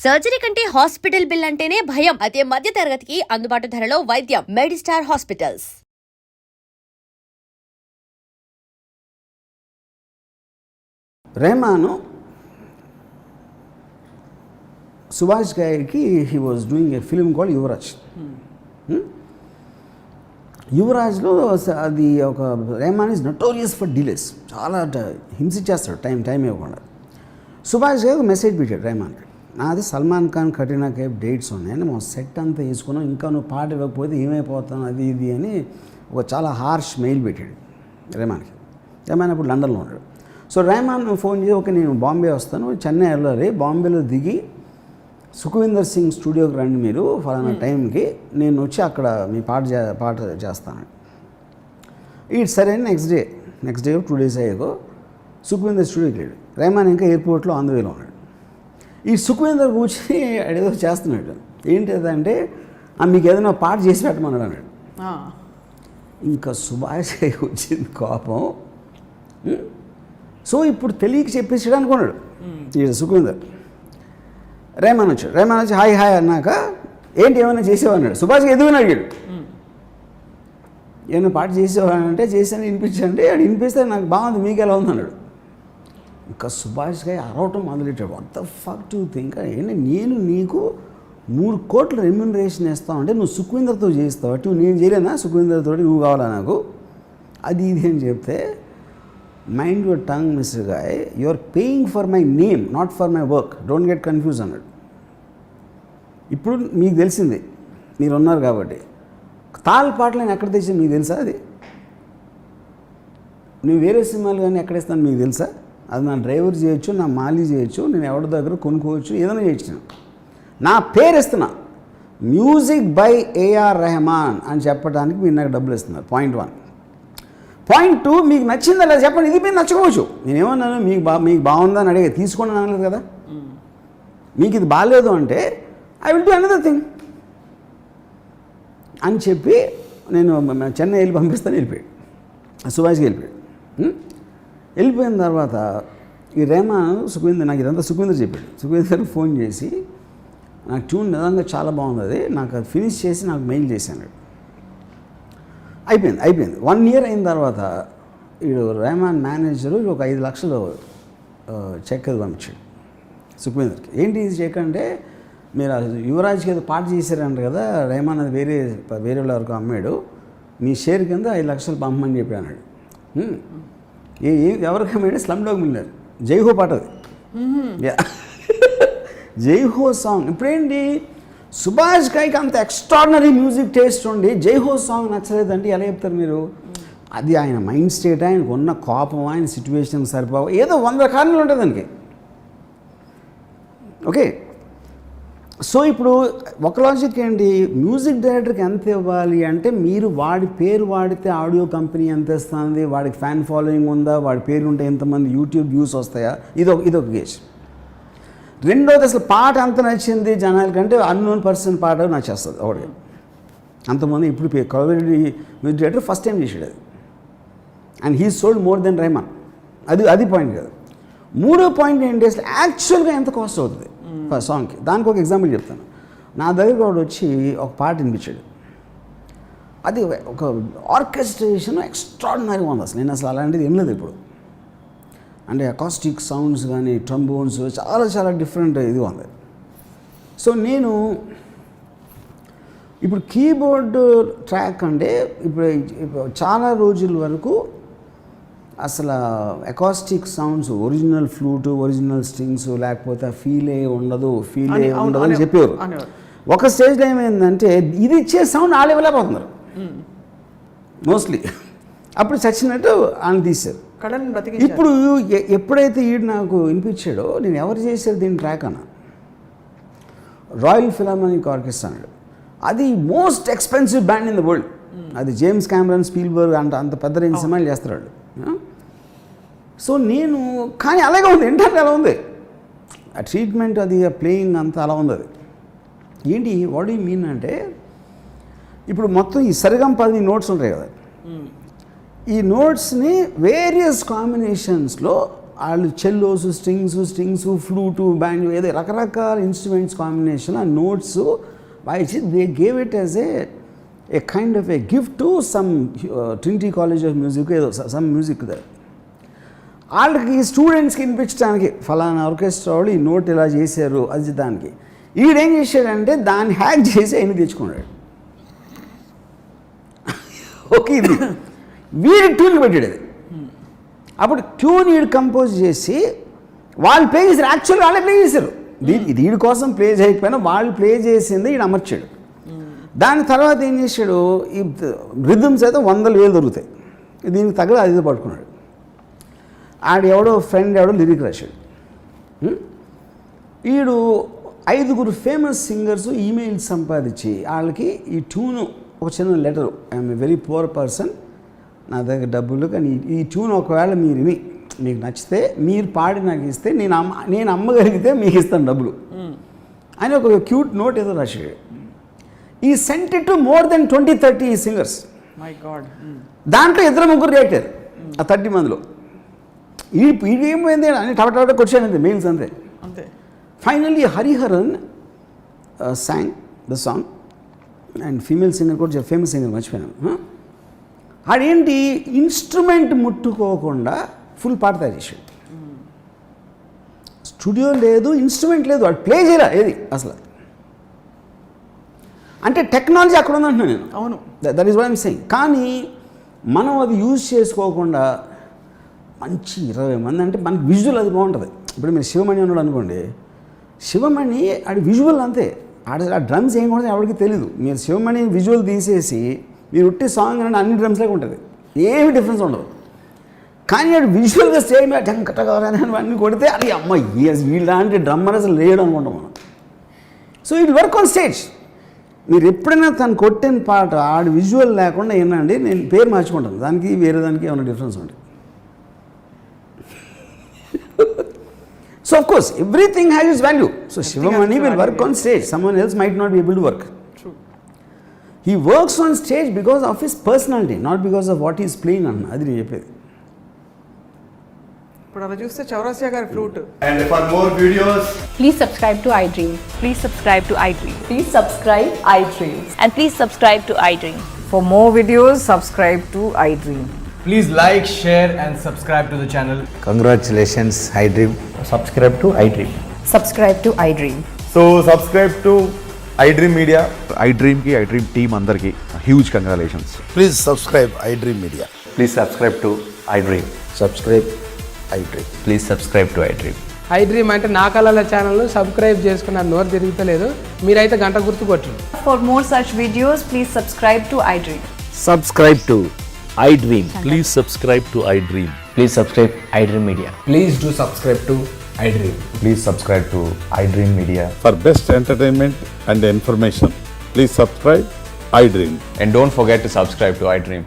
Surgery కంటే hospital bill అంటేనే భయం. అదే మధ్య తరగతికి అందుబాటు ధరలో వైద్యం. Medistar hospitals. రెహమాను సుభాష్ గారికి he was doing a film called Yuvraaj. యువరాజ్లో అది ఒక Rahman is notorious for delays. చాలా హింసించేస్తాడు టైం ఇవ్వకుండా. సుభాష్ గారు మెసేజ్ పెట్టాడు రెహమాన్కి, నాది సల్మాన్ ఖాన్ కరీనా కైఫ్ డేట్స్ ఉన్నాయని మా సెట్ అంతా వేసుకున్నాం, ఇంకా నువ్వు పాట ఇవ్వకపోతే ఏమైపోతాను అది ఇది అని ఒక చాలా హార్ష్ మెయిల్ పెట్టాడు రెహమాన్కి. రెహమాన్ అప్పుడు లండన్లో ఉన్నాడు. సో రెహమాన్ ఫోన్ చేసి, ఓకే నేను బాంబే వస్తాను, చెన్నై వెళ్ళాలి, బాంబేలో దిగి సుఖవీందర్ సింగ్ స్టూడియోకి రండి మీరు ఫలానా టైంకి, నేను వచ్చి అక్కడ మీ పాట చేస్తాను. ఈ సరే నెక్స్ట్ డే 2 days అయ్యాకో సుఖవీందర్ స్టూడియోకి వెళ్ళాడు. రెహమాన్ ఇంకా ఎయిర్పోర్ట్లో అందువేలో ఉన్నాడు. ఈ సుఖవీందర్ కూర్చొని ఏదో చేస్తున్నాడు. ఏంటిదంటే మీకు ఏదైనా పాట చేసి పెట్టమన్నాడు అన్నాడు. ఇంకా సుభాష్ వచ్చింది కోపం. సో ఇప్పుడు తెలియక చెప్పేసాడు అనుకున్నాడు ఈ సుఖవీందర్. రెహమాన్ వచ్చి హాయ్ అన్నాక ఏంటి ఏమైనా చేసేవా అన్నాడు. సుభాష్కి ఎదుగుని అడిగాడు, ఏమైనా పాట చేసేవా అంటే చేశాను, వినిపించండి. అది వినిపిస్తే నాకు బాగుంది, మీకు ఎలా ఉంది అన్నాడు. ఇంకా సుభాష్ గారు అరవటం మొదలెట్టాడు. What the fuck to think, ఏంటి నేను నీకు 3 కోట్ల రెమ్యూనరేషన్ ఇస్తావు అంటే నువ్వు సుఖవీందర్తో చేస్తావు అటు నేను చేయలేనా, సుఖవీందర్తో నువ్వు కావాలా నాకు, అది ఇది అని చెప్తే, mind your tongue mister guy, you are paying for my name not for my work, don't get confuse అన్నాడు. ఇప్పుడు మీకు తెలిసింది, మీరు ఉన్నారు కాబట్టి, తాళ పాటలు నేను ఎక్కడ తెచ్చాను మీకు తెలుసా? అది నువ్వు వేరే సినిమాలు కానీ ఎక్కడ ఇస్తాను మీకు తెలుసా? అది నా డ్రైవర్ చేయొచ్చు, నా మాలీ చేయొచ్చు, నేను ఎవరి దగ్గర కొనుక్కోవచ్చు, ఏదైనా చేయొచ్చు. నా పేరు ఇస్తున్నా, మ్యూజిక్ బై ఏఆర్ రెహమాన్ అని చెప్పడానికి మీరు నాకు డబ్బులు ఇస్తున్నారు. పాయింట్ 1. పాయింట్ 2, మీకు నచ్చిందా లేదా చెప్పండి. ఇది మీరు నచ్చకపోవచ్చు. నేనేమన్నాను, మీకు బాగుందని అడిగే తీసుకోండి అనలేదు కదా. మీకు ఇది బాగాలేదు అంటే I will do another thing అని చెప్పి నేను చెన్నై వెళ్ళి పంపిస్తాను. వెళ్ళిపోయాడు సుభాష్కి. వెళ్ళిపోయిన తర్వాత ఈ రెహమాన్ సుఖవీందర్, నాకు ఇదంతా సుఖవీందర్ చెప్పాడు. సుఖవీందర్కి ఫోన్ చేసి, నాకు ట్యూన్ నిజంగా చాలా బాగుంది, అది నాకు అది ఫినిష్ చేసి నాకు మెయిల్ చేశాను. అయిపోయింది 1 year అయిన తర్వాత వీడు రెహమాన్ మేనేజరు ఒక 5 లక్షలు చెక్ అది పంపించాడు సుఖవీందర్కి. ఏంటి ఇది చెక్ అంటే, మీరు యువరాజ్కి ఏదో పాట చేశారంట కదా, రెహమాన్ అది వేరే వరకు అమ్మాడు, మీ షేర్ కింద 5 లక్షలు పంపమని చెప్పి అన్నాడు. ఎవరికి అమ్మాడు? స్లమ్ డాగ్ మిల్లర్ జైహో పాట అది. జైహో సాంగ్. ఇప్పుడేంటి, సుభాష్ గారికి అంత ఎక్స్ట్రాడినరీ మ్యూజిక్ టేస్ట్ ఉండి జైహో సాంగ్ నచ్చలేదంటే ఎలా చెప్తారు మీరు? అది ఆయన మైండ్ స్టేట్, ఆయనకు ఉన్న కోపం, ఆయన సిచ్యువేషన్ సరిపోవు, ఏదో 100 కారణాలు ఉంటుంది దానికి. ఓకే, సో ఇప్పుడు ఒక లాజిక్ ఏంటి, మ్యూజిక్ డైరెక్టర్కి ఎంత ఇవ్వాలి అంటే, మీరు వాడి పేరు వాడితే ఆడియో కంపెనీ ఎంత ఇస్తుంది, వాడికి ఫ్యాన్ ఫాలోయింగ్ ఉందా, వాడి పేరు ఉంటే ఎంతమంది యూట్యూబ్ వ్యూస్ వస్తాయా, ఇదొక గేజ్. రెండోది, అసలు పాట ఎంత నచ్చింది జనాలకంటే అన్నోన్ పర్సన్ పాట నచ్చేస్తుంది ఒకటి. అంతమంది ఇప్పుడు coverage music director first time చేసాడు అది, and he sold more than Rahman. అది పాయింట్ కాదు. 3వ పాయింట్ ఏంటి, అసలు యాక్చువల్గా ఎంత కాస్ట్ అవుతుంది సాంగ్కి. దానికి ఒక ఎగ్జాంపుల్ చెప్తాను. నా దగ్గర వాడు వచ్చి ఒక పాట వినిపించాడు, అది ఒక ఆర్కెస్ట్రేషన్ ఎక్స్ట్రాడినరీగా ఉంది. నేను అసలు అలాంటిది ఏం లేదు ఇప్పుడు, అంటే అకాస్టిక్ సౌండ్స్ కానీ ట్రంబోన్స్ చాలా డిఫరెంట్ ఇది ఉంది. సో నేను ఇప్పుడు కీబోర్డ్ ట్రాక్ అంటే ఇప్పుడు చాలా రోజుల వరకు అసలు acoustic sounds, original flute, original strings లేకపోతే ఫీలే ఉండదు అని చెప్పేవారు. ఒక స్టేజ్లో ఏమైందంటే ఇది ఇచ్చే సౌండ్ వాళ్ళు ఇవ్వలేకపోతున్నారు మోస్ట్లీ. అప్పుడు చచ్చినట్టు ఆయన తీశారు. ఇప్పుడు ఎప్పుడైతే ఈడు నాకు వినిపించాడో, నేను ఎవరు చేశారు దీని ట్రాక్ అన్న, రాయల్ ఫిలార్మోనిక్ ఆర్కెస్ట్రా అన్నాడు. అది most expensive band in the world. అది జేమ్స్ కెమెరాన్, స్పీల్బర్గ్ అంత పెద్ద రేంజ్ సినిమాలు చేస్తున్నాడు. సో నేను కానీ అలాగే ఉంది, ఏంటంటే అలా ఉంది ఆ ట్రీట్మెంట్, అది ప్లేయింగ్ అంతా అలా ఉంది. అది ఏంటి, వాట్ యు మీన్ అంటే, ఇప్పుడు మొత్తం ఈ సరిగంపది నోట్స్ ఉంటాయి కదా, ఈ నోట్స్ని వేరియస్ కాంబినేషన్స్లో వాళ్ళు చెల్లోస్, స్ట్రింగ్స్, ఫ్లూటు, బ్యాండ్, ఏదో రకరకాల ఇన్స్ట్రుమెంట్స్ కాంబినేషన్ ఆ నోట్స్ వాయిచి they gave it as a kind of a gift to some Trinity College of Music, ఏదో సమ్ మ్యూజిక్ ద వాళ్ళకి స్టూడెంట్స్కి వినిపించడానికి ఫలానా ఆర్కెస్ట్రా వాళ్ళు ఈ నోట్ ఇలా చేశారు అది దానికి. ఈడేం చేశాడంటే దాన్ని హ్యాక్ చేసి ఆయన తెచ్చుకున్నాడు. ఓకే, ఇది వీడి ట్యూన్కి పెట్టాడు అది. అప్పుడు ట్యూన్ వీడు కంపోజ్ చేసి వాళ్ళు ప్లే చేశారు. యాక్చువల్గా వాళ్ళే ప్లే చేశారు. వీడి కోసం ప్లే చేయకపోయినా వాళ్ళు ప్లే చేసింది వీడు అమర్చాడు. దాని తర్వాత ఏం చేశాడు, ఈ రిథమ్స్ అయితే 100,000 దొరుకుతాయి, దీనికి తగ్గ అది పట్టుకున్నాడు. ఎవడో ఫ్రెండ్ లిరిక్ రాశాడు. వీడు 5 ఫేమస్ సింగర్స్ ఈమెయిల్ సంపాదించి వాళ్ళకి ఈ ట్యూను ఒక చిన్న letter, I'm a very poor person, నా దగ్గర డబ్బులు, కానీ ఈ ట్యూన్ ఒకవేళ మీరు విని మీకు నచ్చితే మీరు పాడి నాకు ఇస్తే నేను అమ్మగలిగితే మీకు ఇస్తాను డబ్బులు అని ఒక క్యూట్ నోట్ ఏదో రాశాడు. ఈ cent it to more than 20-30 singers. My God. దాంట్లో 2-3 రియాక్టర్ ఆ 30 మందిలో. ఇది ఏమైంది అని టపట క్వశ్చన్ అంతే, మెయిల్స్ అంతే. Finally Hariharan song the song, and female singer కూడా ఫేమస్ సింగర్ మర్చిపోయాను. ఆడేంటి ఇన్స్ట్రుమెంట్ ముట్టుకోకుండా ఫుల్ పాట తయారు చేశాడు. స్టూడియో లేదు, ఇన్స్ట్రుమెంట్ లేదు, వాడు ప్లే చేయరా ఏది అసలు. అంటే టెక్నాలజీ అక్కడ ఉందంటున్నాను నేను. అవును, that is what I'm saying. కానీ మనం అది యూజ్ చేసుకోకుండా మంచి 20 మంది అంటే మనకి విజువల్ అది బాగుంటుంది. ఇప్పుడు మీరు శివమణి ఉన్నాడు అనుకోండి, శివమణి ఆడి విజువల్ అంతే, ఆ డ్రమ్స్ ఏం కూడా ఎవరికి తెలీదు. మీరు శివమణి విజువల్ తీసేసి మీరు ఉట్టి సాంగ్ అంటే అన్ని డ్రమ్స్ లాగా ఉంటుంది, ఏమి డిఫరెన్స్ ఉండదు. కానీ ఆడు విజువల్గా స్టేజ్ మీద టంకటగారని అన్నీ కొడితే అది అమ్మ వీళ్ళంటే డ్రమ్మర్ అసలు లేడు అనుకుంటాం మనం. So it work on stage. మీరు ఎప్పుడైనా తను కొట్టిన పాట ఆడు విజువల్ లేకుండా ఏంటండి, నేను పేరు మార్చుకుంటాను, దానికి వేరే దానికి ఏమైనా డిఫరెన్స్ ఉంటుంది. So of course everything has its value. So Shivamani will work on stage, someone else might not be able to work. True. He works on stage because of his personality, not because of what he is playing on. అది నేను చెప్పేది. ఇప్పుడు అలా చూస్తే చౌరాసియా గారి flute. And for more videos, Please subscribe to iDream. Please subscribe to iDream. Please subscribe iDream. And please subscribe to iDream. For more videos, subscribe to iDream. please like, share and subscribe to the channel. Congratulations, iDream. Subscribe to iDream. Subscribe to iDream. So subscribe to iDream Media. iDream ki iDream team andarki huge congratulations. Please subscribe iDream Media. Please subscribe to iDream. Subscribe iDream. Please subscribe to iDream. iDream అంటే నా కళల channel subscribe చేసుకున్న నోరు తిరుగుతలేదు, మీరైతే గంట గుర్తు కొట్టండి. For more such videos, please subscribe to iDream. Subscribe to iDream. Please subscribe to iDream. Please subscribe iDream Media. Please do subscribe to iDream. Please subscribe to iDream Media. For best entertainment and information, please subscribe iDream. And don't forget to subscribe to iDream.